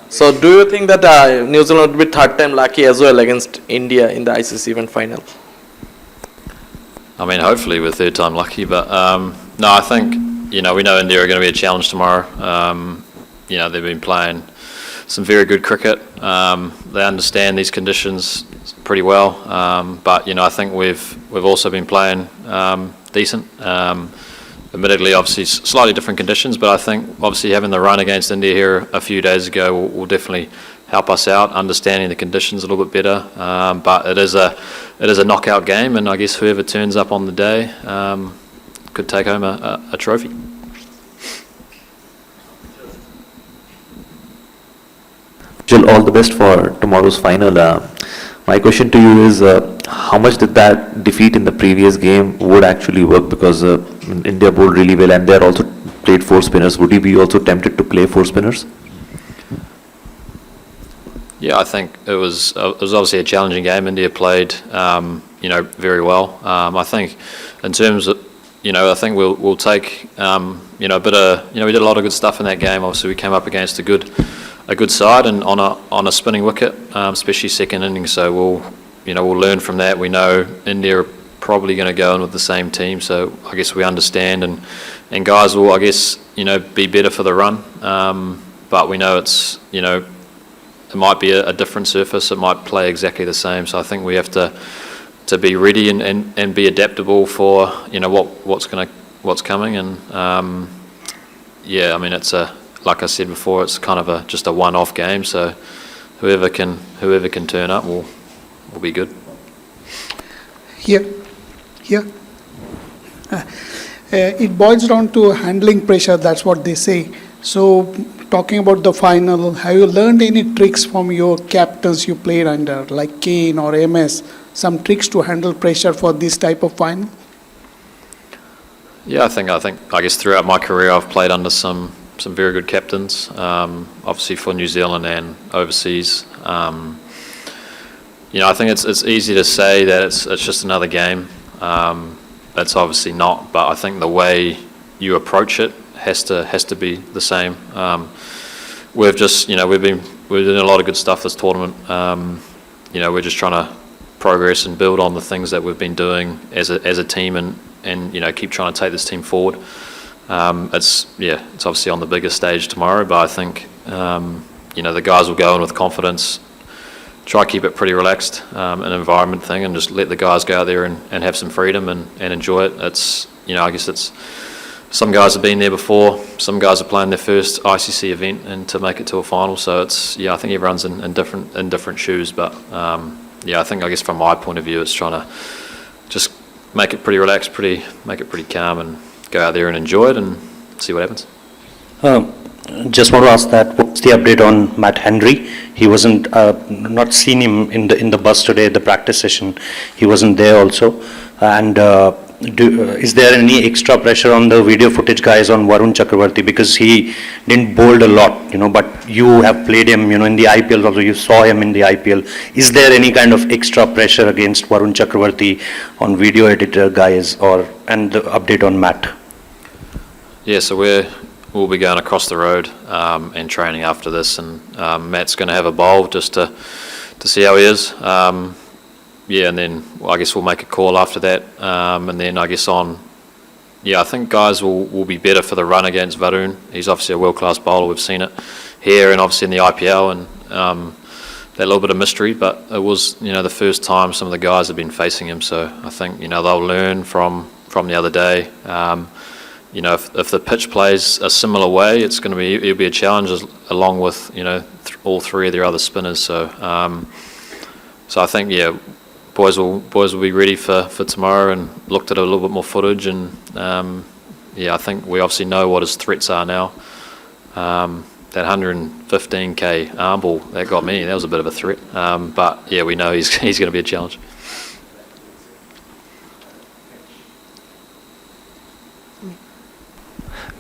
So do you think that New Zealand would be third time lucky as well against India in the ICC event final? I mean, hopefully we're third time lucky, but no, I think, we know India are going to be a challenge tomorrow. They've been playing some very good cricket. They understand these conditions pretty well, but I think we've also been playing decent. Admittedly, obviously, slightly different conditions, but I think obviously having the run against India here a few days ago will definitely help us out, understanding the conditions a little bit better. But it is a knockout game, and I guess whoever turns up on the day could take home a trophy. Jill, all the best for tomorrow's final. My question to you is, how much did that defeat in the previous game would actually work? Because India bowled really well, and they also played four spinners. Would you be also tempted to play four spinners? Yeah, I think it was obviously a challenging game. India played, very well. I think in terms of, I think we'll take, a bit of, we did a lot of good stuff in that game. Obviously, we came up against a good side and on a spinning wicket, especially second innings. So we'll learn from that. We know India are probably going to go in with the same team, so I guess we understand, and guys will, I guess, be better for the run. But we know it's, it might be a different surface. It might play exactly the same. So I think we have to be ready and be adaptable for what's coming. And I mean, it's like I said before, it's kind of just a one-off game. So whoever can turn up will be good. Here. It boils down to handling pressure. That's what they say. So, talking about the final, have you learned any tricks from your captains you played under, like Kane or MS? Some tricks to handle pressure for this type of final? Yeah, I guess throughout my career I've played under some very good captains. Obviously for New Zealand and overseas. I think it's easy to say that it's just another game. It's obviously not, but I think the way you approach it has to be the same. We've just, we're doing a lot of good stuff this tournament. We're just trying to progress and build on the things that we've been doing as a team, and keep trying to take this team forward. It's obviously on the biggest stage tomorrow, but I think the guys will go in with confidence. Try to keep it pretty relaxed, an environment thing, and just let the guys go out there and have some freedom and enjoy it. It's, I guess it's, some guys have been there before, some guys are playing their first ICC event and to make it to a final, so it's, I think everyone's in different shoes, but I guess from my point of view, it's trying to just make it pretty relaxed, make it pretty calm, and go out there and enjoy it and see what happens. Just want to ask that, what's the update on Matt Henry? He wasn't, not seen him in the bus today at the practice session. He wasn't there also. And is there any extra pressure on the video footage guys on Varun Chakravarti, because he didn't bowl a lot, but you have played him, in the IPL, although you saw him in the IPL. Is there any kind of extra pressure against Varun Chakravarti on video editor guys, and the update on Matt? Yeah, so we'll be going across the road and training after this, and Matt's going to have a bowl just to see how he is. And then I guess we'll make a call after that, and then I guess I think guys will be better for the run against Varun. He's obviously a world-class bowler. We've seen it here and obviously in the IPL, and that little bit of mystery, but it was the first time some of the guys have been facing him, so I think they'll learn from the other day. If the pitch plays a similar way, it'll be a challenge along with all three of their other spinners. So I think boys will be ready for tomorrow, and looked at a little bit more footage, and I think we obviously know what his threats are now. That 115k arm ball, that got me. That was a bit of a threat. But we know he's going to be a challenge.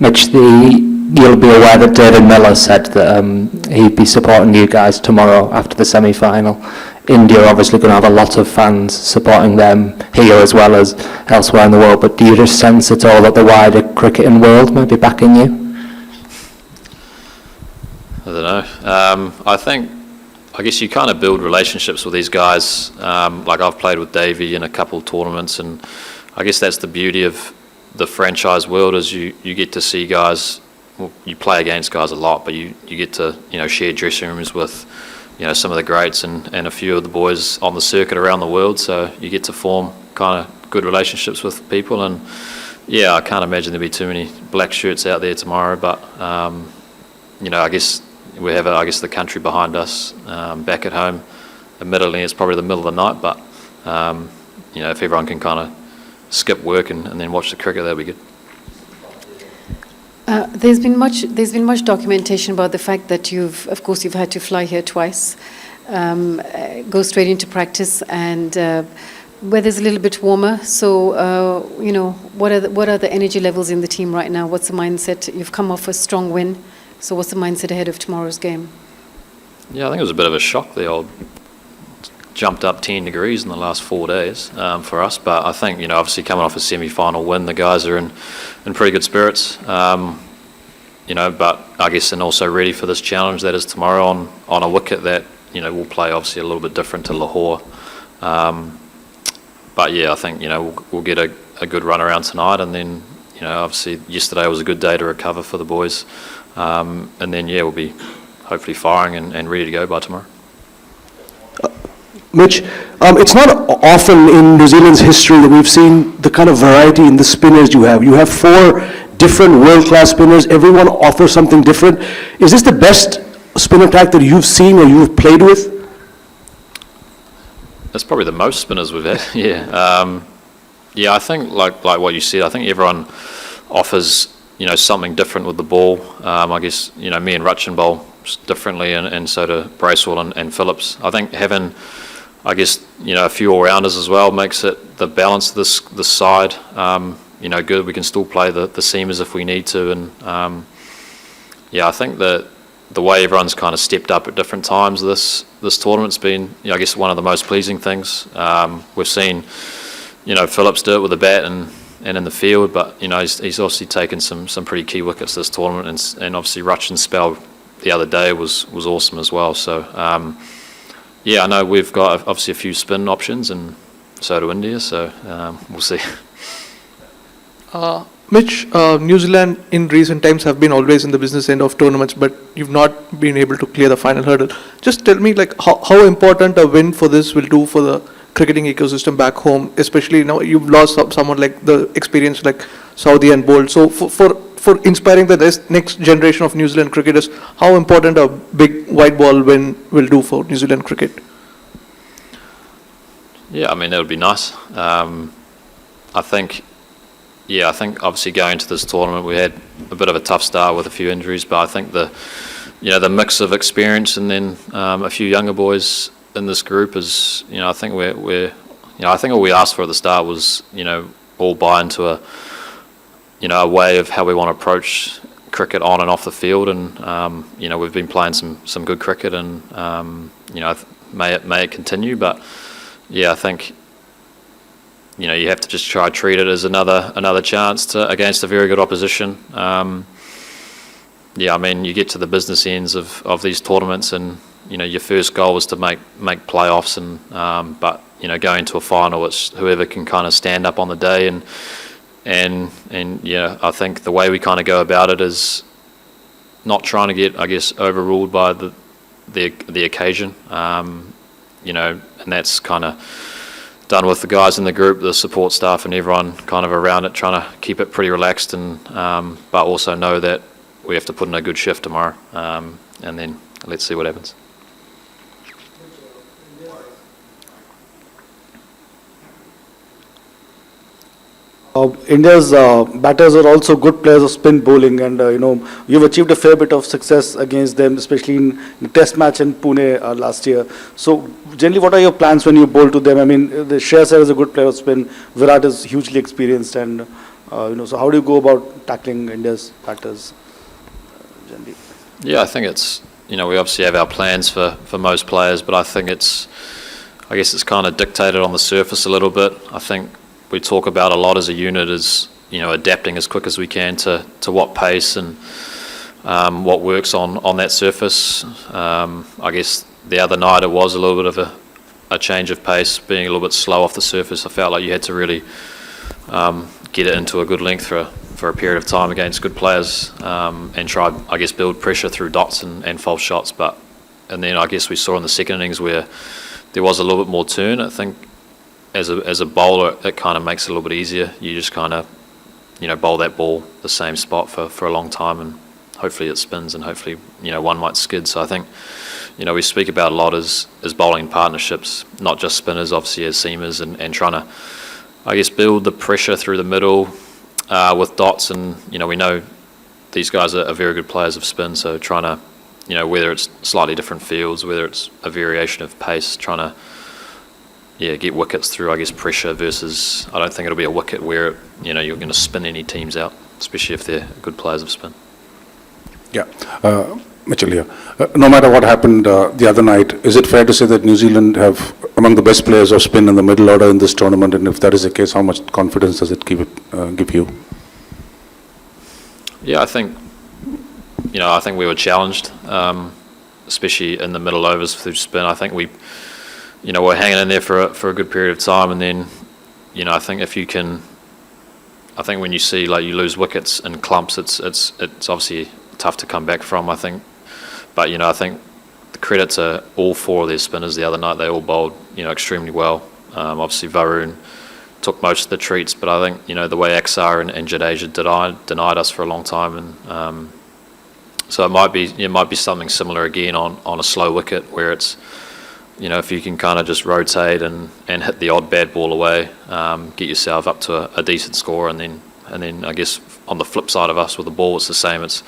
Mitch, you'll be aware that David Miller said that he'd be supporting you guys tomorrow after the semi-final. India are obviously going to have a lot of fans supporting them here as well as elsewhere in the world, but do you just sense at all that the wider cricketing world may be backing you? don't know. I guess you kind of build relationships with these guys. Like I've played with Davey in a couple tournaments, and I guess that's the beauty of the franchise world is you get to see guys. Well, you play against guys a lot, but you get to share dressing rooms with some of the greats and a few of the boys on the circuit around the world. So you get to form kind of good relationships with people, and yeah, I can't imagine there'll be too many black shirts out there tomorrow. But I guess we have the country behind us back at home. Admittedly, it's probably the middle of the night, but if everyone can kind of skip work and then watch the cricket, that'd be good. There's been much documentation about the fact that you've had to fly here twice, go straight into practice, and weather's a little bit warmer. So what are the energy levels in the team right now? What's the mindset? You've come off a strong win, so what's the mindset ahead of tomorrow's game? Yeah, I think it was a bit of a shock. The old jumped up 10 degrees in the last 4 days for us, but I think obviously coming off a semi-final win, the guys are in pretty good spirits. But I guess and also ready for this challenge that is tomorrow on a wicket that will play obviously a little bit different to Lahore. But yeah, I think we'll get a good run around tonight, and then obviously yesterday was a good day to recover for the boys, and then we'll be hopefully firing and ready to go by tomorrow. Mitch, it's not often in New Zealand's history that we've seen the kind of variety in the spinners you have. You have 4 different world-class spinners. Everyone offers something different. Is this the best spin attack that you've seen or you've played with? That's probably the most spinners we've had. Yeah, I think like what you said. I think everyone offers something different with the ball. I guess me and Rutchin bowl differently, and so do Bracewell and Phillips. I think having a few all-rounders as well makes it the balance of this side good. We can still play the seamers if we need to, and I think that the way everyone's kind of stepped up at different times this tournament's been one of the most pleasing things. We've seen Phillips do it with the bat and in the field, but he's obviously taken some pretty key wickets this tournament, and obviously Rutchin's spell the other day was awesome as well. So I know we've got obviously a few spin options, and so do India, so we'll see. Mitch, New Zealand in recent times have been always in the business end of tournaments, but you've not been able to clear the final hurdle. Just tell me, how important a win for this will do for the cricketing ecosystem back home, especially you've lost someone like the experience like Saudi and Bolt. So for inspiring the next generation of New Zealand cricketers, how important a big white ball win will do for New Zealand cricket? Yeah, I mean, that would be nice. I think obviously going into this tournament we had a bit of a tough start with a few injuries, but I think the mix of experience and then a few younger boys in this group is I think I think all we asked for at the start was all buy into a way of how we want to approach cricket on and off the field, and we've been playing some good cricket, and may it continue, but I think you have to just try to treat it as another chance against a very good opposition. I mean, you get to the business ends of these tournaments, and your first goal is to make playoffs, and but going to a final, it's whoever can kind of stand up on the day, and I think the way we kind of go about it is not trying to get overruled by the occasion, and that's kind of done with the guys in the group, the support staff, and everyone kind of around it, trying to keep it pretty relaxed, and but also know that we have to put in a good shift tomorrow, and then let's see what happens. India's batters are also good players of spin bowling, and you've achieved a fair bit of success against them, especially in the Test match in Pune last year. So generally, what are your plans when you bowl to them? I mean, the Shreyas Iyer is a good player of spin. Virat is hugely experienced, and so how do you go about tackling India's batters generally? Yeah, I think it's we obviously have our plans for most players, but I think it's kind of dictated on the surface a little bit. I think we talk about a lot as a unit is adapting as quick as we can to what pace and what works on that surface. I guess the other night it was a little bit of a change of pace, being a little bit slow off the surface. I felt like you had to really get it into a good length for a period of time against good players, and try, I guess, build pressure through dots and false shots. And then I guess we saw in the second innings where there was a little bit more turn. I think as a bowler, it kind of makes it a little bit easier. You just kind of, bowl that ball the same spot for a long time, and hopefully it spins, and hopefully, one might skid. So I think, we speak about a lot as bowling partnerships, not just spinners, obviously, as seamers, and trying to, I guess, build the pressure through the middle with dots. And, we know these guys are very good players of spin, so trying to, whether it's slightly different fields, whether it's a variation of pace, trying to, get wickets through, I guess, pressure versus, I don't think it'll be a wicket where, you're going to spin any teams out, especially if they're good players of spin. Yeah, Mitchell here. No matter what happened the other night, is it fair to say that New Zealand have among the best players of spin in the middle order in this tournament? And if that is the case, how much confidence does it give you? Yeah, I think we were challenged, especially in the middle overs through spin. I think we're hanging in there for a good period of time, and then, I think I think when you see, like, you lose wickets in clumps, it's obviously tough to come back from, I think. But, I think the credit to all four of their spinners the other night. They all bowled, extremely well. Obviously, Varun took most of the treats, but I think, the way Axar and Jadeja denied us for a long time, and so it might be something similar again on a slow wicket, where it's, if you can kind of just rotate and hit the odd bad ball away, get yourself up to a decent score, and then I guess on the flip side of us with the ball, it's the same. It's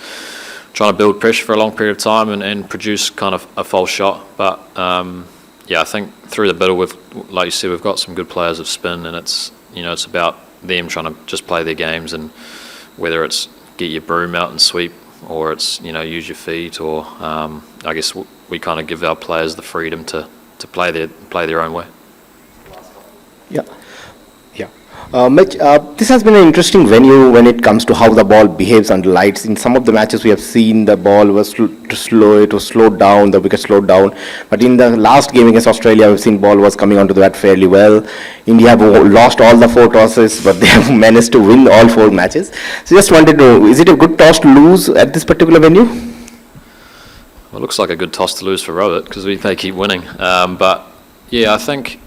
trying to build pressure for a long period of time and produce kind of a false shot. But I think through the middle, like you said, we've got some good players of spin, and it's it's about them trying to just play their games, and whether it's get your broom out and sweep, or it's use your feet, or I guess we kind of give our players the freedom to play their own way. Yeah. Mitch, this has been an interesting venue when it comes to how the ball behaves under lights. In some of the matches we have seen the ball was it was slowed down, the wicket slowed down. But in the last game against Australia, we've seen ball was coming onto the bat fairly well. India have lost all the 4 tosses, but they have managed to win all 4 matches. So just wanted to know, is it a good toss to lose at this particular venue? Well, it looks like a good toss to lose for Rohit, because they keep winning. But yeah, I think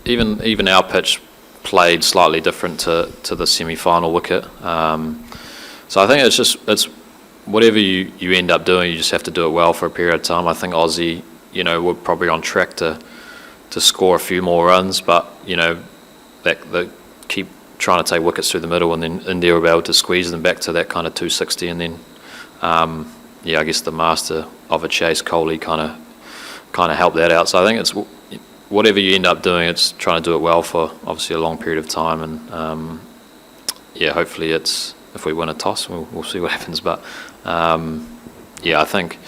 even our pitch played slightly different to the semi-final wicket. So I think it's whatever you end up doing, you just have to do it well for a period of time. I think Aussie, we're probably on track to score a few more runs, but they keep trying to take wickets through the middle, and then India will be able to squeeze them back to that kind of 260, and then I guess the master of a chase, Kohli, kind of helped that out. So I think it's whatever you end up doing, it's trying to do it well for obviously a long period of time, and hopefully if we win a toss, we'll see what happens. But I think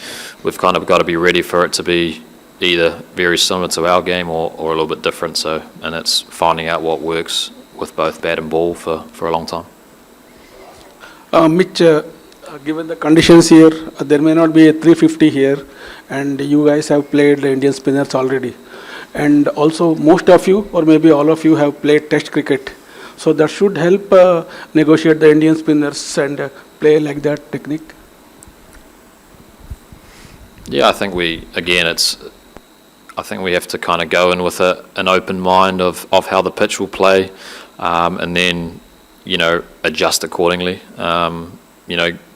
we've kind of got to be ready for it to be either very similar to our game or a little bit different. And it's finding out what works with both bat and ball for a long time. Mitch, given the conditions here, there may not be a 350 here, and you guys have played the Indian spinners already. And also most of you, or maybe all of you, have played Test cricket. So that should help negotiate the Indian spinners and play like that technique. Yeah, I think we have to kind of go in with an open mind of how the pitch will play, and then, adjust accordingly.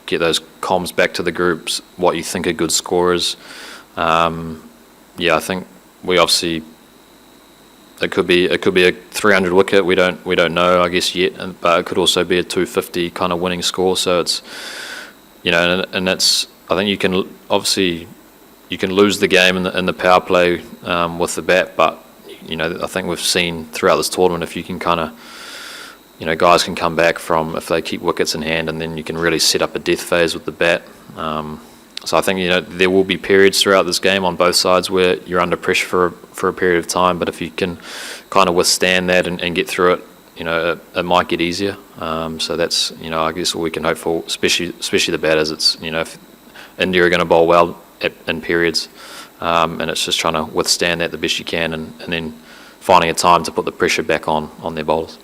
Get those comms back to the groups, what you think a good score is. I think we obviously, it could be a 300 wicket. We don't know, I guess, yet, but it could also be a 250 kind of winning score. So it's, and that's, I think you can lose the game in the power play with the bat, but I think we've seen throughout this tournament, if you can kind of, guys can come back from, if they keep wickets in hand, and then you can really set up a death phase with the bat. So I think there will be periods throughout this game on both sides where you're under pressure for a period of time, but if you can kind of withstand that and get through it, it might get easier. So that's I guess all we can hope for, especially the batters. It's if India are going to bowl well in periods, and it's just trying to withstand that the best you can, and then finding a time to put the pressure back on their bowlers.